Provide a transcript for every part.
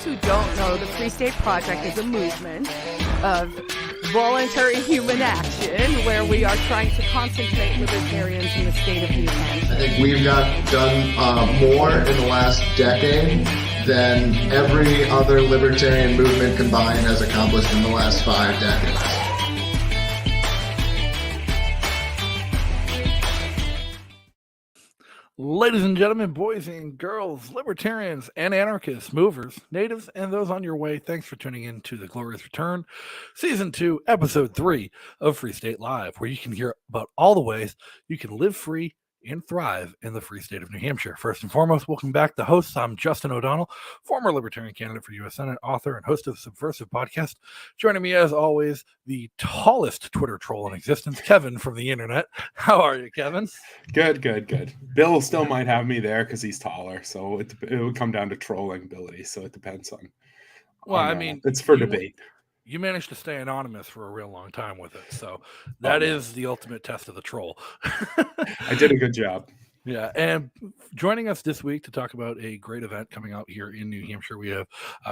those who don't know, the Free State Project is a movement of voluntary human action where we are trying to concentrate libertarians in the state of New Hampshire. I think we've done more in the last decade than every other libertarian movement combined has accomplished in the last 5 decades. Ladies and gentlemen, boys and girls, libertarians and anarchists, movers, natives, and those on your way, thanks for tuning in to The Glorious Return, Season 2, Episode 3 of Free State Live, where you can hear about all the ways you can live free and thrive in the free state of New Hampshire. First and foremost, welcome back to hosts. I'm Justin O'Donnell, former Libertarian candidate for U.S. Senate, author, and host of the Subversive Podcast. Joining me, as always, the tallest Twitter troll in existence, Kevin from the internet. How are you, Kevin? Good. Bill still might have me there because he's taller, so it would come down to trolling ability, so it depends on... it's for debate. You managed to stay anonymous for a real long time with it, so that is the ultimate test of the troll. I did a good job. Yeah, and joining us this week to talk about a great event coming out here in New Hampshire, we have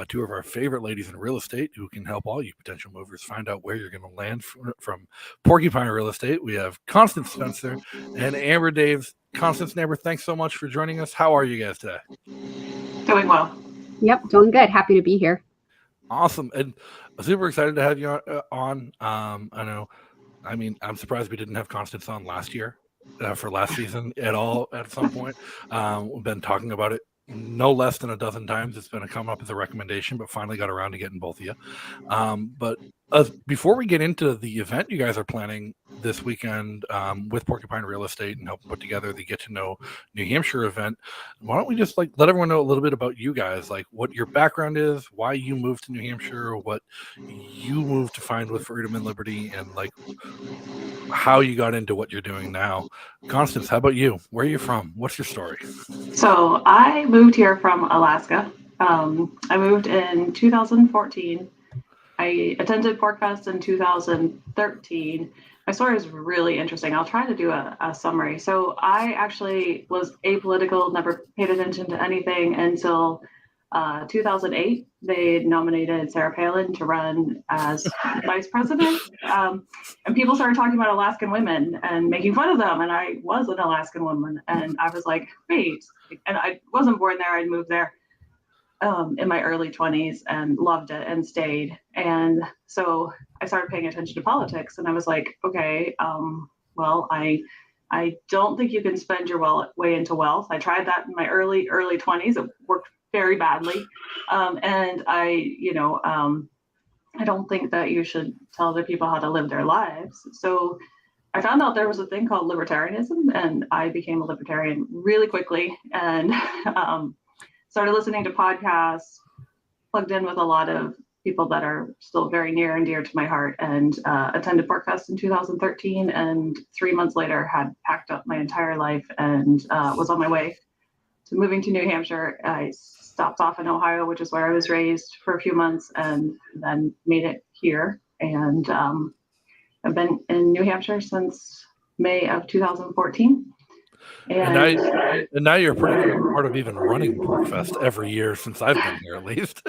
two of our favorite ladies in real estate who can help all you potential movers find out where you're going to land from Porcupine Real Estate. We have Constance Spencer and Amber Daves. Constance and Amber, thanks so much for joining us. How are you guys today? Doing well. Yep, doing good. Happy to be here. Awesome. And super excited to have you on. I'm surprised we didn't have Constance on last year for last season at all at some point. We've been talking about it no less than a dozen times. It's been come up as a recommendation, but finally got around to getting both of you. But before we get into the event you guys are planning this weekend with Porcupine Real Estate and help put together the Get to Know New Hampshire event, why don't we just let everyone know a little bit about you guys, like what your background is, why you moved to New Hampshire, what you moved to find with freedom and liberty, and like how you got into what you're doing now. Constance, how about you? Where are you from? What's your story? So I moved here from Alaska. I moved in 2014. I attended PorcFest in 2013. My story is really interesting. I'll try to do a summary. So I actually was apolitical, never paid attention to anything until 2008. They nominated Sarah Palin to run as vice president. And people started talking about Alaskan women and making fun of them. And I was an Alaskan woman. And I was like, wait. And I wasn't born there. I'd moved there in my early 20s and loved it and stayed. And so I started paying attention to politics, and I was like, okay, I don't think you can spend your way into wealth. I tried that in my early 20s. It worked very badly. And I don't think that you should tell other people how to live their lives. So I found out there was a thing called libertarianism, and I became a libertarian really quickly and started listening to podcasts, plugged in with a lot of people that are still very near and dear to my heart, and attended PorcFest in 2013. And 3 months later, had packed up my entire life and was on my way to moving to New Hampshire. I stopped off in Ohio, which is where I was raised, for a few months, and then made it here. And I've been in New Hampshire since May of 2014. And now you're pretty part of even running PorcFest every year since I've been here, at least.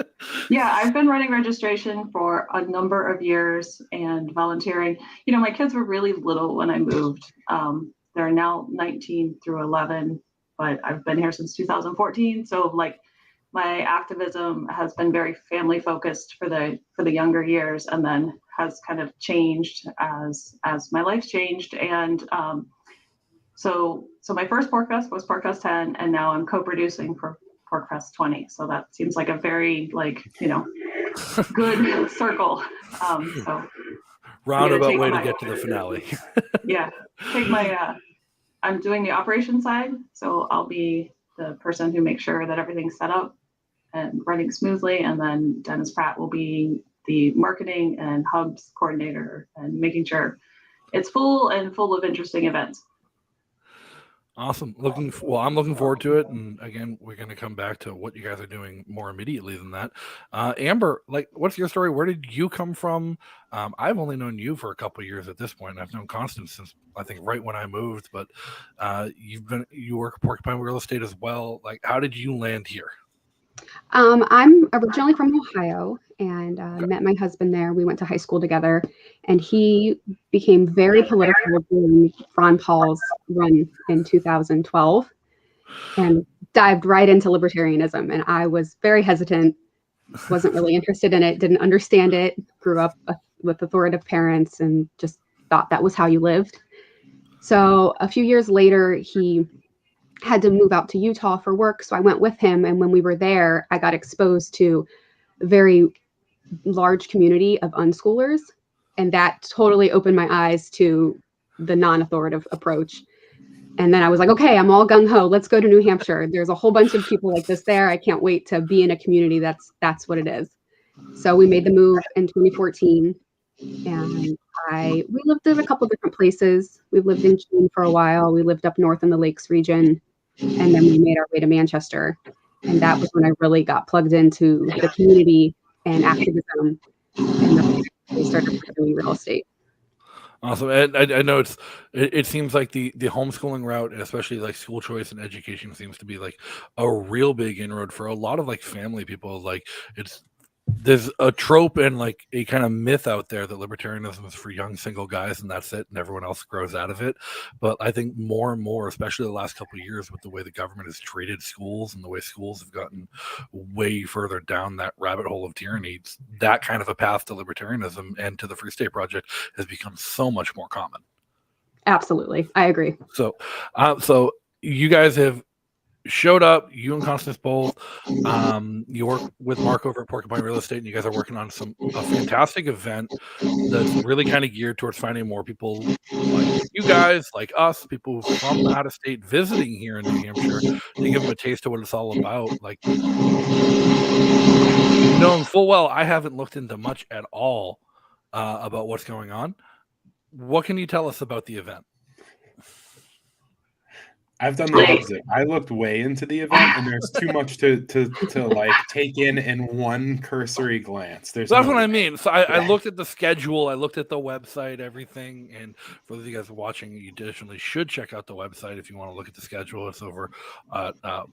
Yeah, I've been running registration for a number of years and volunteering. You know, my kids were really little when I moved. They're now 19 through 11, but I've been here since 2014. So like my activism has been very family focused for the younger years, and then has kind of changed as my life changed. And So my first PorcFest was PorcFest 10, and now I'm co-producing for PorcFest 20. So that seems like a very good circle. So roundabout way to get to the finale. Yeah, I'm doing the operations side, so I'll be the person who makes sure that everything's set up and running smoothly, and then Dennis Pratt will be the marketing and hubs coordinator and making sure it's full of interesting events. Awesome. I'm looking forward to it. And again, we're going to come back to what you guys are doing more immediately than that. Amber, what's your story? Where did you come from? I've only known you for a couple of years at this point. I've known Constance since I think right when I moved, but you work at Porcupine Real Estate as well. Like, how did you land here? I'm originally from Ohio and met my husband there. We went to high school together, and he became very political during Ron Paul's run in 2012 and dived right into libertarianism. And I was very hesitant, wasn't really interested in it, didn't understand it, grew up with authoritative parents and just thought that was how you lived. So a few years later, he had to move out to Utah for work. So I went with him. And when we were there, I got exposed to a very large community of unschoolers. And that totally opened my eyes to the non-authoritative approach. And then I was like, okay, I'm all gung ho. Let's go to New Hampshire. There's a whole bunch of people like this there. I can't wait to be in a community that's what it is. So we made the move in 2014, and we lived in a couple different places. We lived in Keene for a while. We lived up north in the Lakes region, and then we made our way to Manchester. And that was when I really got plugged into the community and activism, and that's when we started pursuing real estate. Awesome. And I know it seems like the homeschooling route, and especially like school choice and education, seems to be like a real big inroad for a lot of like family people. Like there's a trope and like a kind of myth out there that libertarianism is for young single guys and that's it, and everyone else grows out of it. But I think more and more, especially the last couple of years, with the way the government has treated schools and the way schools have gotten way further down that rabbit hole of tyranny, that kind of a path to libertarianism and to the Free State Project has become so much more common. Absolutely, I agree. So you guys have showed up, you and Constance both. You work with Mark over at Porcupine Real Estate, and you guys are working on a fantastic event that's really kind of geared towards finding more people like you guys, like us, people from out of state visiting here in New Hampshire, to give them a taste of what it's all about. Like, knowing full well I haven't looked into much at all about what's going on. What can you tell us about the event? I've done the opposite. I looked way into the event, and there's too much to like take in one cursory glance. That's what I mean. So I looked at the schedule, I looked at the website, everything. And for those of you guys watching, you additionally should check out the website if you want to look at the schedule. It's over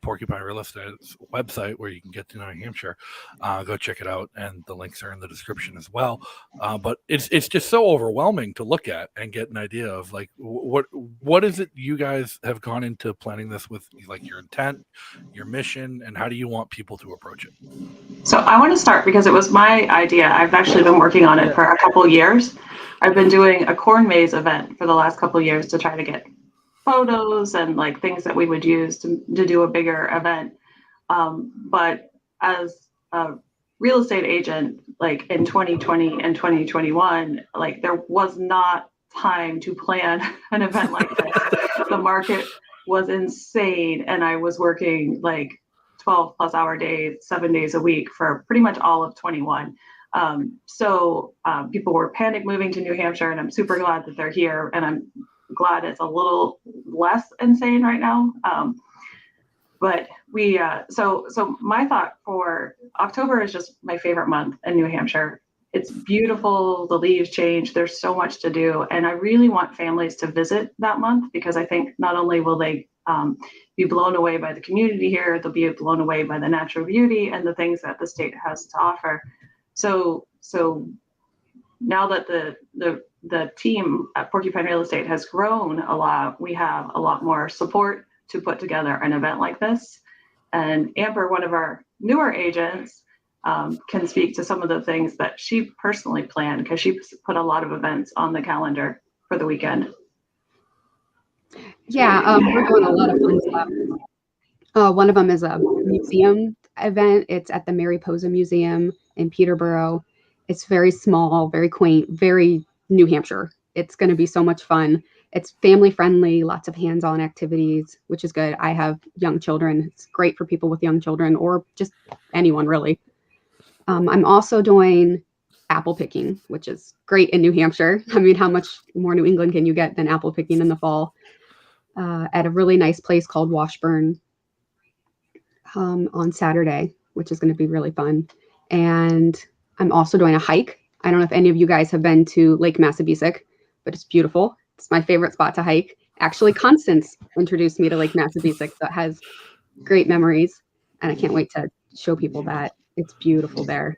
Porcupine Real Estate's website, where you can get to New Hampshire. Go check it out, and the links are in the description as well. But it's just so overwhelming to look at and get an idea of like what is it you guys have gone into planning this with, like your intent, your mission, and how do you want people to approach it? So I want to start because it was my idea. I've actually been working on it for a couple of years. I've been doing a corn maze event for the last couple of years to try to get photos and like things that we would use to do a bigger event. But as a real estate agent, like in 2020 and 2021, like there was not time to plan an event like this. The market was insane, and I was working like 12 plus hour days, 7 days a week for pretty much all of 21. So people were panic moving to New Hampshire, and I'm super glad that they're here, and I'm glad it's a little less insane right now. But we so my thought for October is just my favorite month in New Hampshire. It's beautiful. The leaves change. There's so much to do. And I really want families to visit that month, because I think not only will they be blown away by the community here, they'll be blown away by the natural beauty and the things that the state has to offer. So now that the team at Porcupine Real Estate has grown a lot, we have a lot more support to put together an event like this. And Amber, one of our newer agents, can speak to some of the things that she personally planned, because she put a lot of events on the calendar for the weekend. Yeah, we're doing a lot of fun stuff. One of them is a museum event. It's at the Mariposa Museum in Peterborough. It's very small, very quaint, very New Hampshire. It's going to be so much fun. It's family friendly, lots of hands-on activities, which is good. I have young children. It's great for people with young children, or just anyone really. I'm also doing apple picking, which is great in New Hampshire. I mean, how much more New England can you get than apple picking in the fall? At a really nice place called Washburn on Saturday, which is going to be really fun. And I'm also doing a hike. I don't know if any of you guys have been to Lake Massabesic, but it's beautiful. It's my favorite spot to hike. Actually, Constance introduced me to Lake Massabesic, so it has great memories, and I can't wait to show people that it's beautiful there.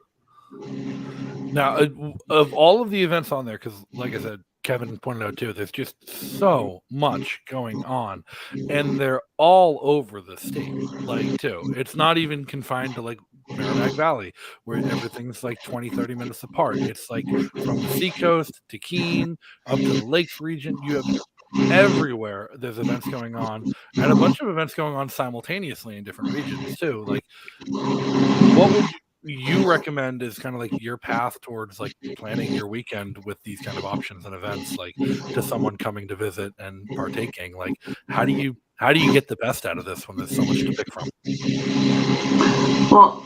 Now, of all of the events on there, because like I said, Kevin pointed out too, there's just so much going on, and they're all over the state. Like, too, it's not even confined to like Merrimack Valley, where everything's like 20-30 minutes apart. It's like from the seacoast to Keene up to the Lakes region. You have everywhere there's events going on, and a bunch of events going on simultaneously in different regions too. Like, what would you recommend is kind of like your path towards like planning your weekend with these kind of options and events, like to someone coming to visit and partaking? Like, how do you get the best out of this when there's so much to pick from? Well,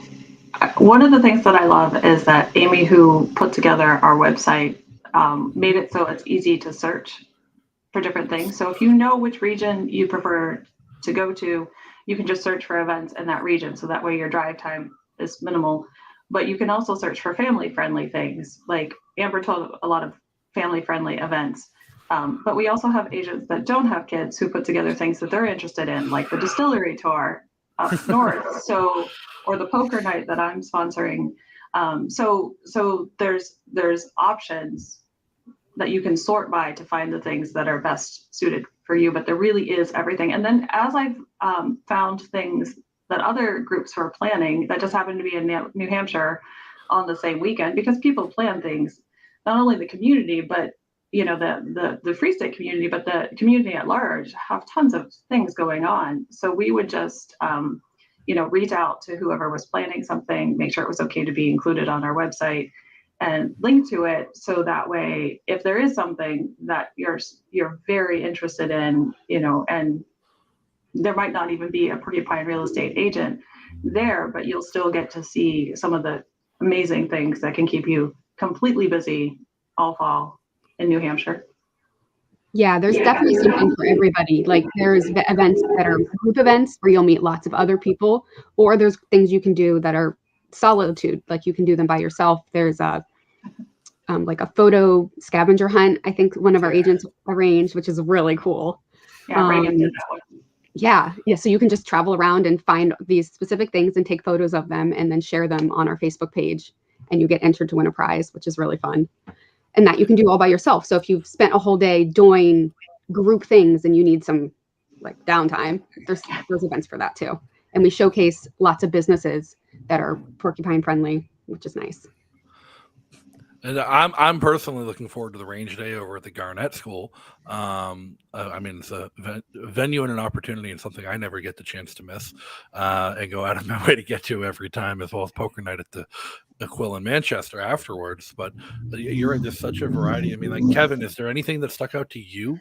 one of the things that I love is that Amy, who put together our website, made it so it's easy to search for different things. So if you know which region you prefer to go to, you can just search for events in that region. So that way your drive time is minimal. But you can also search for family-friendly things. Like Amber told a lot of family-friendly events. But we also have agents that don't have kids who put together things that they're interested in, like the distillery tour up north. So, or the poker night that I'm sponsoring. So there's options that you can sort by to find the things that are best suited for you, but there really is everything. And then as I've found things that other groups were planning that just happened to be in New Hampshire on the same weekend, because people plan things, not only the community, but the Free State community, but the community at large have tons of things going on. So we would just, reach out to whoever was planning something, make sure it was okay to be included on our website, and link to it. So that way, if there is something that you're very interested in, and there might not even be a Porcupine Real Estate agent there, but you'll still get to see some of the amazing things that can keep you completely busy all fall in New Hampshire. Yeah, there's definitely something for everybody. Like there's events that are group events where you'll meet lots of other people, or there's things you can do that are solitude, like you can do them by yourself. There's like a photo scavenger hunt, I think one of our agents arranged, which is really cool. Yeah, so you can just travel around and find these specific things and take photos of them and then share them on our Facebook page, and you get entered to win a prize, which is really fun. And that you can do all by yourself. So if you've spent a whole day doing group things and you need some like downtime, there's events for that too. And we showcase lots of businesses that are porcupine friendly, which is nice. And I'm personally looking forward to the range day over at the Garnett School. It's a venue and an opportunity and something I never get the chance to miss and go out of my way to get to every time, as well as poker night at the Quill in Manchester afterwards. But you're in just such a variety. I mean, like, Kevin, is there anything that stuck out to you?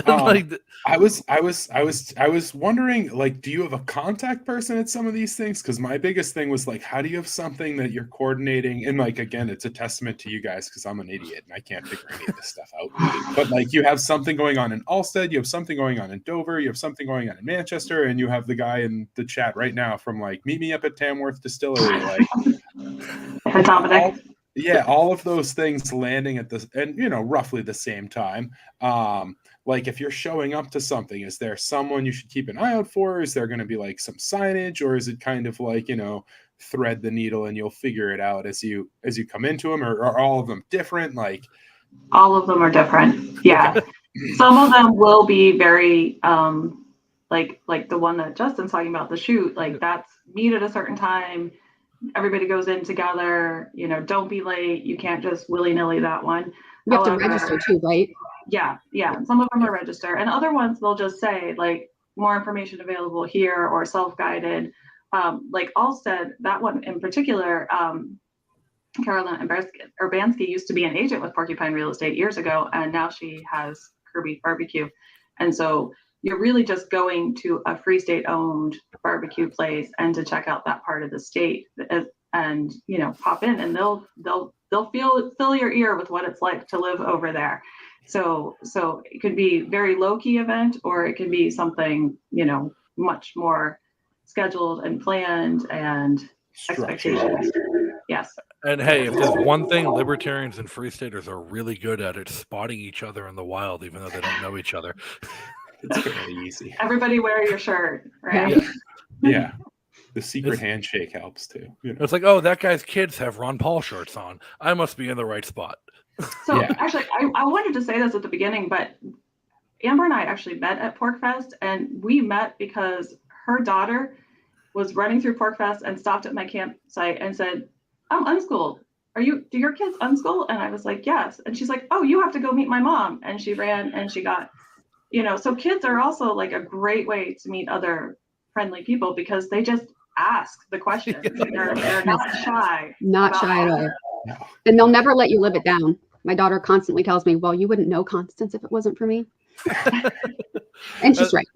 I was wondering, like, do you have a contact person at some of these things? Because my biggest thing was like, how do you have something that you're coordinating? And like, again, it's a testament to you guys because I'm an idiot and I can't figure any of this stuff out. But like, you have something going on in Ulstead, you have something going on in Dover, you have something going on in Manchester, and you have the guy in the chat right now from like, meet me up at Tamworth Distillery, like. All of those things landing at this, and roughly the same time. Like if you're showing up to something, is there someone you should keep an eye out for? Is there going to be like some signage, or is it kind of like, thread the needle and you'll figure it out as you come into them, or are all of them different? Like all of them are different. Yeah. Some of them will be very, like the one that Justin's talking about, the shoot, like that's meet at a certain time. Everybody goes in together, don't be late. You can't just willy-nilly that one. You have to register too, right? Yeah. Some of them are registered, and other ones they'll just say like more information available here or self-guided. Like Ulstead, that one in particular, Carolyn Urbanski used to be an agent with Porcupine Real Estate years ago, and now she has Kirby Barbecue. And so you're really just going to a Free State owned barbecue place and to check out that part of the state and pop in, and they'll fill your ear with what it's like to live over there. So it could be very low-key event, or it could be something, much more scheduled and planned and expectations. Yes. And hey, if there's one thing libertarians and free staters are really good at, it's spotting each other in the wild, even though they don't know each other. It's fairly easy. Everybody wear your shirt, right? Yeah. The secret handshake helps too. You know? It's like, oh, that guy's kids have Ron Paul shirts on. I must be in the right spot. So actually, I wanted to say this at the beginning, but Amber and I actually met at PorcFest, and we met because her daughter was running through PorcFest and stopped at my campsite and said, "I'm unschooled. Do your kids unschool?" And I was like, "Yes." And she's like, "Oh, you have to go meet my mom." And she ran and she got, so kids are also like a great way to meet other friendly people because they just ask the questions. They're not shy. Not shy at all. And they'll never let you live it down. My daughter constantly tells me, "Well, you wouldn't know Constance if it wasn't for me." And she's right.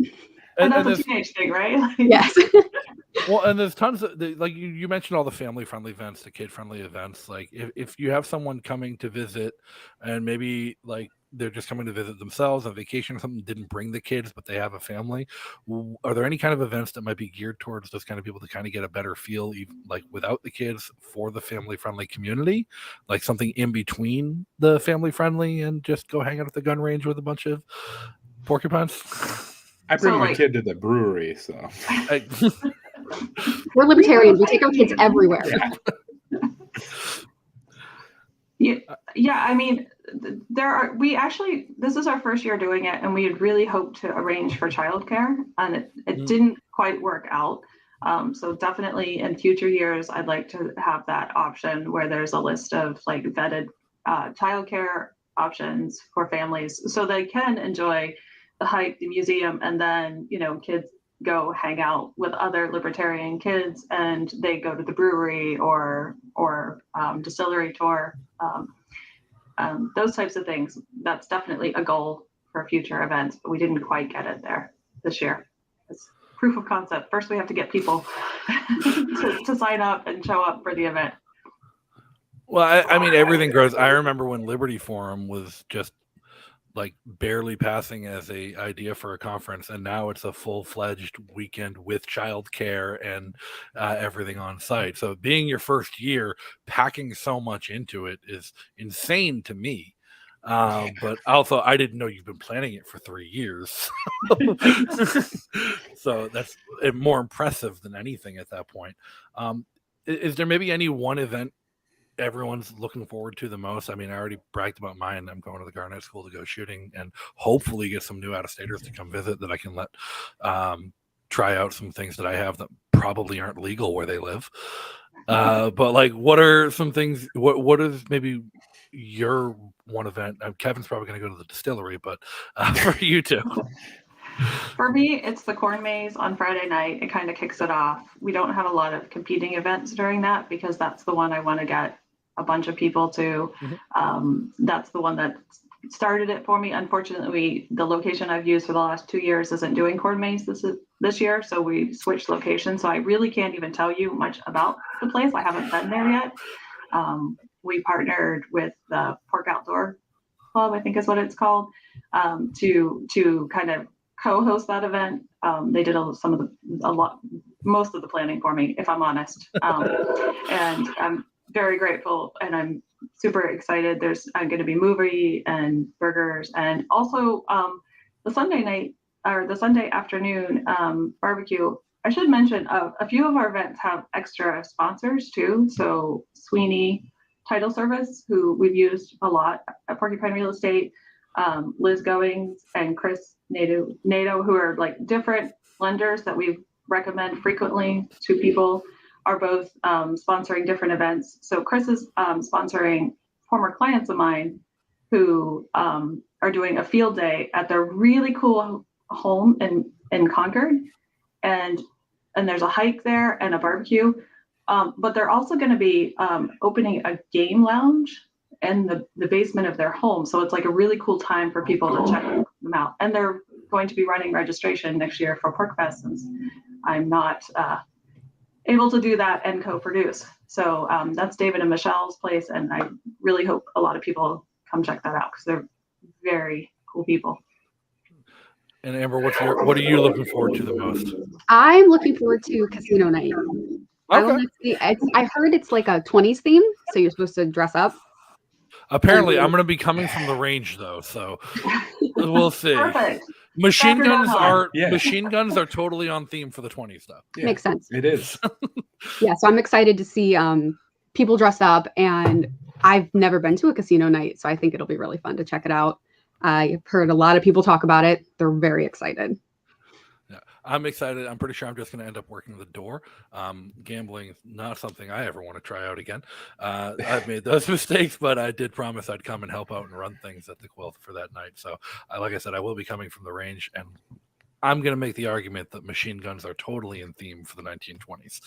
And that's a teenage thing, right? Yes. Well, and there's tons of like you mentioned all the family-friendly events, the kid-friendly events. Like if you have someone coming to visit, and maybe like they're just coming to visit themselves on vacation or something, didn't bring the kids, but they have a family. Are there any kind of events that might be geared towards those kind of people to kind of get a better feel, even, like without the kids, for the family-friendly community? Like something in between the family-friendly and just go hang out at the gun range with a bunch of porcupines? I bring my kid to the brewery, so. We're libertarians. We take our kids everywhere. Yeah. I mean, this is our first year doing it, and we had really hoped to arrange for childcare, and it didn't quite work out. So definitely in future years, I'd like to have that option where there's a list of like vetted childcare options for families so they can enjoy the hike, the museum, and then, kids go hang out with other libertarian kids and they go to the brewery or distillery tour. Those types of things. That's definitely a goal for future events, but we didn't quite get it there this year. It's proof of concept. First, we have to get people to sign up and show up for the event. Well, I mean, everything grows. I remember when Liberty Forum was just like barely passing as a idea for a conference, and now it's a full-fledged weekend with childcare and everything on site. So being your first year, packing so much into it is insane to me. But also, I didn't know you've been planning it for 3 years. So that's more impressive than anything at that point. Is there maybe any one event everyone's looking forward to the most? I mean, I already bragged about mine. I'm going to the Garnet School to go shooting and hopefully get some new out-of-staters to come visit that I can let try out some things that I have that probably aren't legal where they live. But like, what are some things? What is maybe your one event? Kevin's probably going to go to the distillery, but for you two. For me, it's the corn maze on Friday night. It kind of kicks it off. We don't have a lot of competing events during that because that's the one I want to get a bunch of people to. That's the one that started it for me. Unfortunately, the location I've used for the last 2 years isn't doing corn maze this year, so we switched locations. So I really can't even tell you much about the place. I haven't been there yet. We partnered with the Pork Outdoor Club, I think is what it's called, to kind of co-host that event. They did most of the planning for me, if I'm honest. And I'm very grateful, and I'm super excited. There's going to be movie and burgers, and also the Sunday night or the Sunday afternoon barbecue. I should mention a few of our events have extra sponsors too. So Sweeney Title Service, who we've used a lot at Porcupine Real Estate, Liz Goings and Chris NATO, who are like different lenders that we recommend frequently to people, are both sponsoring different events. So Chris is sponsoring former clients of mine who are doing a field day at their really cool home in Concord, and there's a hike there and a barbecue. But they're also going to be opening a game lounge in the basement of their home. So it's like a really cool time for people to check them out. And they're going to be running registration next year for PorcFest, since I'm not able to do that and co-produce. So that's David and Michelle's place. And I really hope a lot of people come check that out because they're very cool people. And Amber, what are you looking forward to the most? I'm looking forward to casino night. Okay. I heard it's like a 20s theme, so you're supposed to dress up. Apparently, I'm going to be coming from the range though, so we'll see. Perfect. Machine Factor that guns on. are Yeah. machine guns are totally on theme for the 20s though. Yeah, Makes sense. It is. Yeah, so I'm excited to see people dress up, and I've never been to a casino night, so I think it'll be really fun to check it out. I've heard a lot of people talk about it. They're very excited. Yeah, I'm excited. I'm pretty sure I'm just going to end up working the door. Gambling is not something I ever want to try out again. I've made those mistakes, but I did promise I'd come and help out and run things at the Quilt for that night. So, like I said, I will be coming from the range, and I'm going to make the argument that machine guns are totally in theme for the 1920s.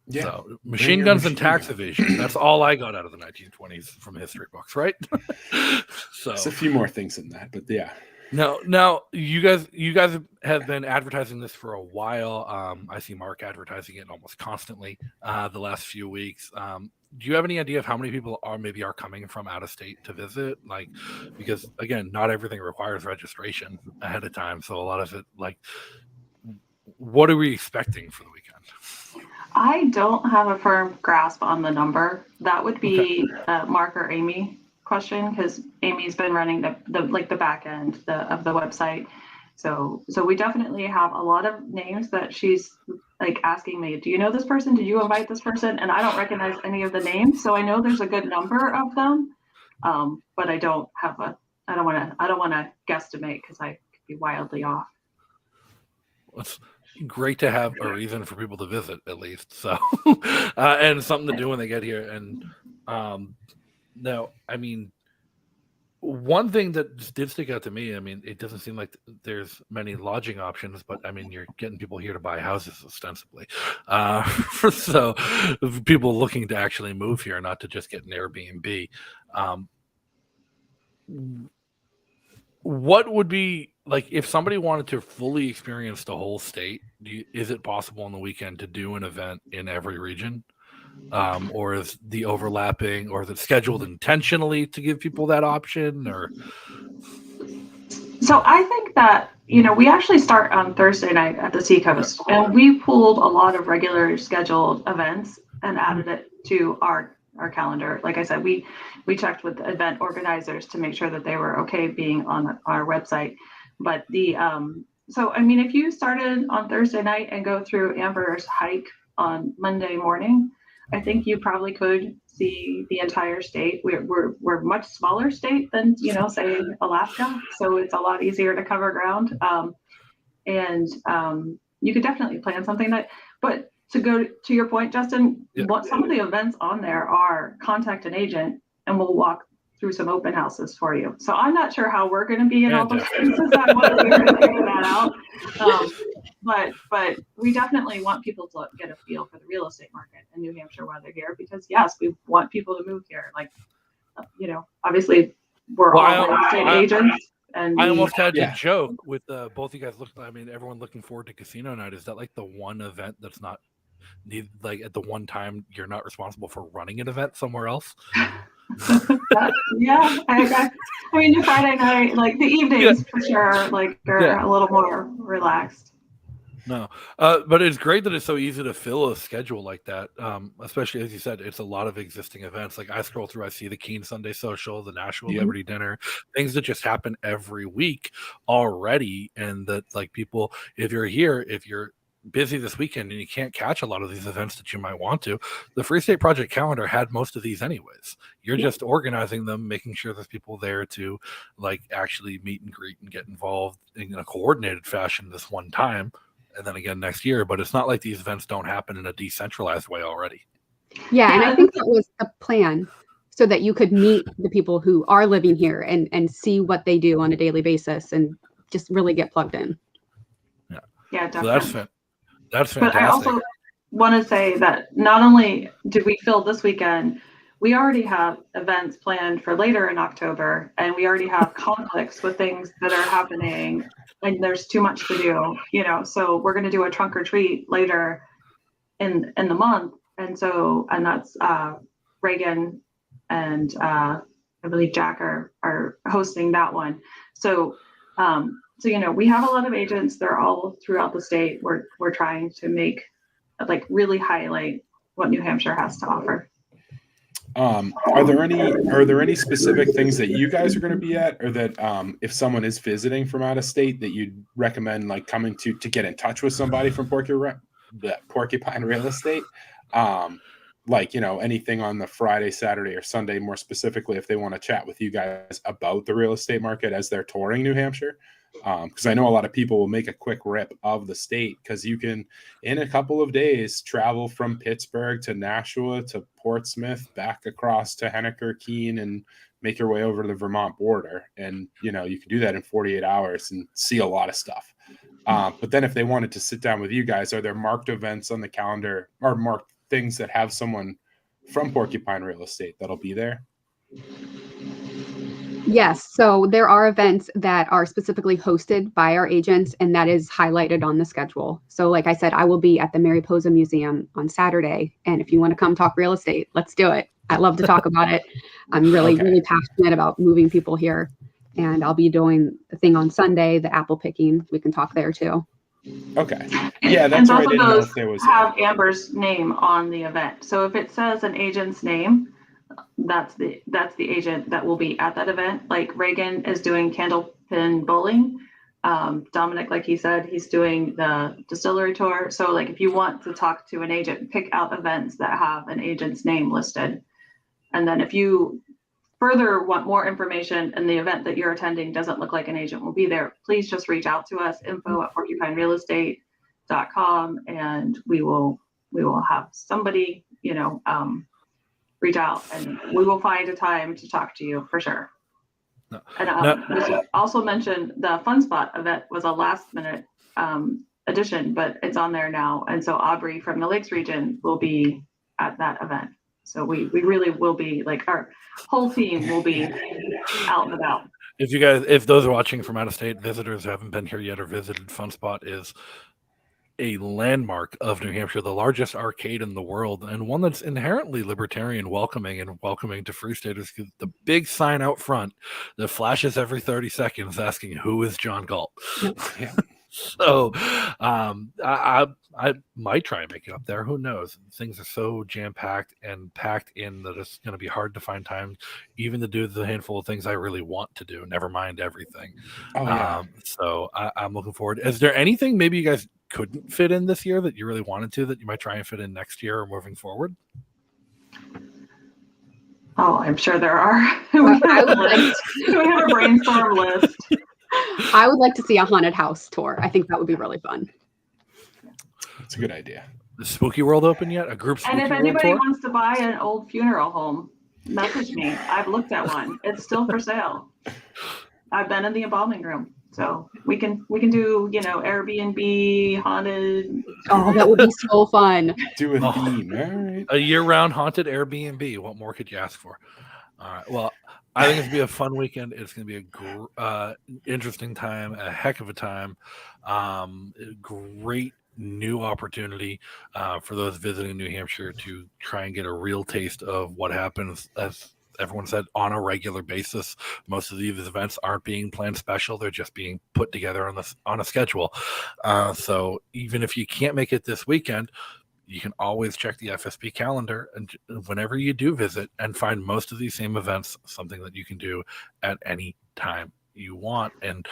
Yeah. So, machine guns and tax evasion. That's all I got out of the 1920s from history books, right? So, There's a few more things in that, but yeah. Now, you guys have been advertising this for a while. I see Mark advertising it almost constantly the last few weeks. Do you have any idea of how many people are coming from out of state to visit? Like, because again, not everything requires registration ahead of time. So a lot of it, like, what are we expecting for the weekend? I don't have a firm grasp on the number. That would be Mark or Amy question, because Amy's been running the back end of the website. So we definitely have a lot of names that she's like asking me, do you know this person? Did you invite this person? And I don't recognize any of the names. So I know there's a good number of them. But I don't want to guesstimate because I could be wildly off. It's great to have a reason for people to visit at least. So, and something to do when they get here. And, no, I mean, one thing that did stick out to me, I mean, it doesn't seem like there's many lodging options, but I mean, you're getting people here to buy houses ostensibly. So people looking to actually move here, not to just get an Airbnb. What would be like if somebody wanted to fully experience the whole state? Is it possible on the weekend to do an event in every region? Or is the overlapping, or is it scheduled intentionally to give people that option? Or so I think that, we actually start on Thursday night at the Seacoast, and we pulled a lot of regular scheduled events and added it to our calendar. Like I said, we checked with the event organizers to make sure that they were okay being on our website. But so I mean, if you started on Thursday night and go through Amber's hike on Monday morning, I think you probably could see the entire state. We're a much smaller state than, say Alaska. So it's a lot easier to cover ground. And you could definitely plan something but to go to your point, Justin, what some of the events on there are contact an agent and we'll walk through some open houses for you. So I'm not sure how we're going to be in all those places. I want to figure that out. But we definitely want people to get a feel for the real estate market in New Hampshire while they're here, because yes, we want people to move here. Like, obviously we're all real estate agents. And I almost had to joke with both you guys. Everyone looking forward to casino night. Is that like the one event that's not like at the one time you're not responsible for running an event somewhere else? Yeah, I mean, your Friday night, like the evenings for sure, like are a little more relaxed. No, but it's great that it's so easy to fill a schedule like that. Especially as you said, it's a lot of existing events. Like I scroll through, I see the Keene Sunday Social, the Nashville Liberty Dinner, things that just happen every week already. And that like people, if you're busy this weekend and you can't catch a lot of these events that you might want to, the Free State Project calendar had most of these anyways. You're just organizing them, making sure there's people there to like actually meet and greet and get involved in a coordinated fashion this one time. And then again next year, but it's not like these events don't happen in a decentralized way already. Yeah, and I think that was the plan, so that you could meet the people who are living here and see what they do on a daily basis and just really get plugged in. Yeah, definitely. So that's fantastic. But I also want to say that not only did we fill this weekend, we already have events planned for later in October, and we already have conflicts with things that are happening, and there's too much to do, so we're going to do a trunk or treat later in the month. And that's Reagan and I believe Jack are hosting that one. So we have a lot of agents. They're all throughout the state. We're trying to make really highlight what New Hampshire has to offer. Are there any specific things that you guys are going to be at, or that if someone is visiting from out of state that you'd recommend like coming to get in touch with somebody from Porcupine Real Estate? Like, anything on the Friday, Saturday, or Sunday, more specifically, if they want to chat with you guys about the real estate market as they're touring New Hampshire. Because I know a lot of people will make a quick rip of the state, because you can, in a couple of days, travel from Pittsburgh to Nashua to Portsmouth, back across to Henniker, Keene, and make your way over to the Vermont border. And, you can do that in 48 hours and see a lot of stuff. But then if they wanted to sit down with you guys, are there marked events on the calendar, or marked things that have someone from Porcupine Real Estate that'll be there? Yes. So there are events that are specifically hosted by our agents, and that is highlighted on the schedule. So like I said, I will be at the Mariposa Museum on Saturday. And if you want to come talk real estate, let's do it. I love to talk about it. I'm really, really passionate about moving people here. And I'll be doing a thing on Sunday, the apple picking. We can talk there too. Okay. Yeah, that's right. I didn't know if there was have Amber's name on the event. So if it says an agent's name, that's the agent that will be at that event. Like Reagan is doing candlepin bowling. Dominic, like he said, he's doing the distillery tour. So like if you want to talk to an agent, pick out events that have an agent's name listed. And then if you further want more information and the event that you're attending doesn't look like an agent will be there, please just reach out to us, info@porcupinerealestate.com, and we will have somebody, reach out, and we will find a time to talk to you for sure. No. And also mentioned the Fun Spot event was a last minute addition, but it's on there now. And so Aubrey from the Lakes region will be at that event. So we really will be, like, our whole team will be out and about. If those are watching from out of state, visitors who haven't been here yet or visited, Fun Spot is a landmark of New Hampshire, the largest arcade in the world, and one that's inherently libertarian, welcoming to free staters. The big sign out front that flashes every 30 seconds asking, "Who is John Galt?" Yeah. So I might try and make it up there. Who knows? Things are so jam-packed and packed in that it's going to be hard to find time even to do the handful of things I really want to do, never mind everything. So I'm looking forward. Is there anything maybe you guys couldn't fit in this year that you really wanted to, that you might try and fit in next year or moving forward? Oh, I'm sure there are. We have a brainstorm list. I would like to see a haunted house tour. I think that would be really fun. That's a good idea. Is Spooky World open yet? A group Spooky And if World anybody tour? wants to buy an old funeral home, message me. I've looked at one. It's still for sale. I've been in the embalming room. So we can do, Airbnb, haunted. Oh, that would be so fun. Do a theme. All right. A year-round haunted Airbnb. What more could you ask for? All right. Well, I think it's going to be a fun weekend. It's going to be a interesting time, a heck of a time. Great new opportunity for those visiting New Hampshire to try and get a real taste of what happens, as everyone said, on a regular basis. Most of these events aren't being planned special. They're just being put together on a schedule. So even if you can't make it this weekend, you can always check the FSP calendar, and whenever you do visit, and find most of these same events, something that you can do at any time you want. And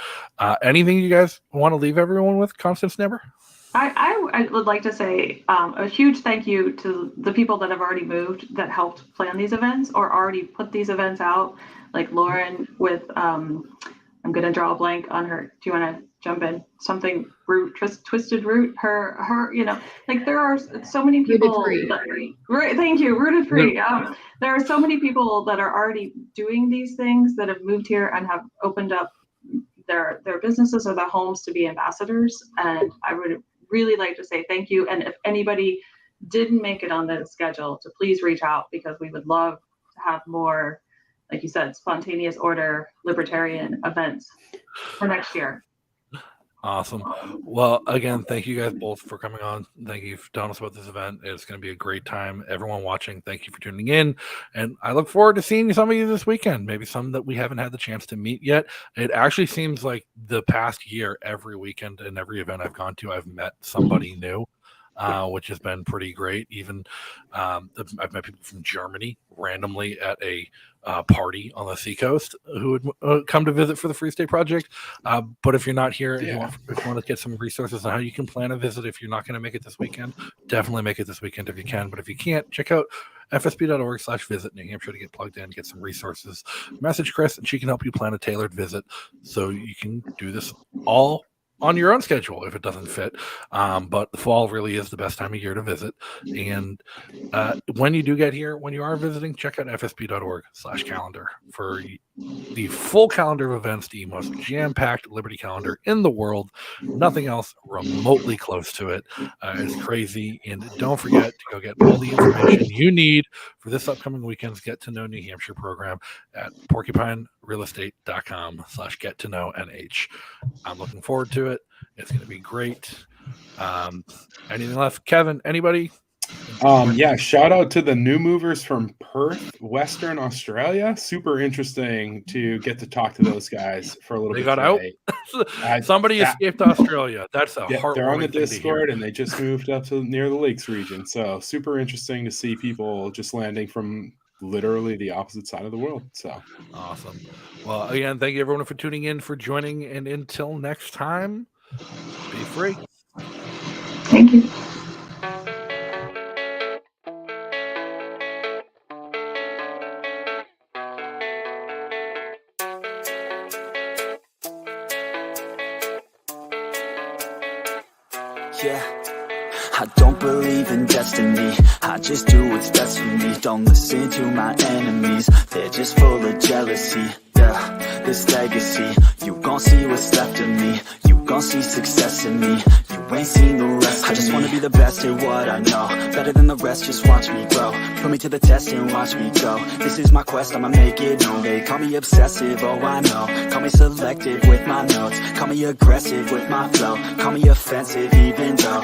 anything you guys want to leave everyone with, Constance Neber? I would like to say a huge thank you to the people that have already moved, that helped plan these events or already put these events out, like Lauren with, I'm going to draw a blank on her. Do you want to jump in? Something root, twisted root, her, like there are so many people. Thank you. Rooted free. There are so many people that are already doing these things, that have moved here and have opened up their businesses or their homes to be ambassadors. And I would really like to say thank you. And if anybody didn't make it on the schedule, to please reach out, because we would love to have more, like you said, spontaneous order libertarian events for next year. Awesome. Well, again, thank you guys both for coming on. Thank you for telling us about this event. It's going to be a great time. Everyone watching, thank you for tuning in. And I look forward to seeing some of you this weekend, maybe some that we haven't had the chance to meet yet. It actually seems like the past year, every weekend and every event I've gone to, I've met somebody new. which has been pretty great. Even I've met people from Germany randomly at a party on the seacoast who would come to visit for the Free State Project. But if you're not here, if you want to get some resources on how you can plan a visit, if you're not going to make it this weekend, definitely make it this weekend if you can. But if you can't, check out fsb.org/visit New Hampshire to get plugged in, get some resources. Message Chris and she can help you plan a tailored visit so you can do this all on your own schedule if it doesn't fit. But the fall really is the best time of year to visit. And when you do get here, when you are visiting, check out fsb.org/calendar for the full calendar of events, the most jam-packed Liberty calendar in the world. Nothing else remotely close to it. It's crazy. And don't forget to go get all the information you need for this upcoming weekend's Get to Know New Hampshire program at porcupinerealestate.com/get-to-know-nh. I'm looking forward to it. It's going to be great. Anything left? Kevin, anybody? Yeah, shout out to the new movers from Perth, Western Australia. Super interesting to get to talk to those guys for a little bit. They got out? Somebody escaped Australia. That's a heartwarming they're on the thing Discord and they just moved up to near the Lakes region. So super interesting to see people just landing from literally the opposite side of the world. So awesome. Well, again, thank you everyone for tuning in, for joining, and until next time, be free. Thank you. Yeah, I don't believe in destiny. I just do what's best for me. Don't listen to my enemies, they're just full of jealousy. Yeah, this legacy, you gon' see what's left of me. You gon' see success in me. You ain't seen the rest of me. I just wanna be the best at what I know, better than the rest, just watch me grow. Put me to the test and watch me go. This is my quest, I'ma make it known. They call me obsessive, oh I know. Call me selective with my notes. Call me aggressive with my flow. Call me offensive even though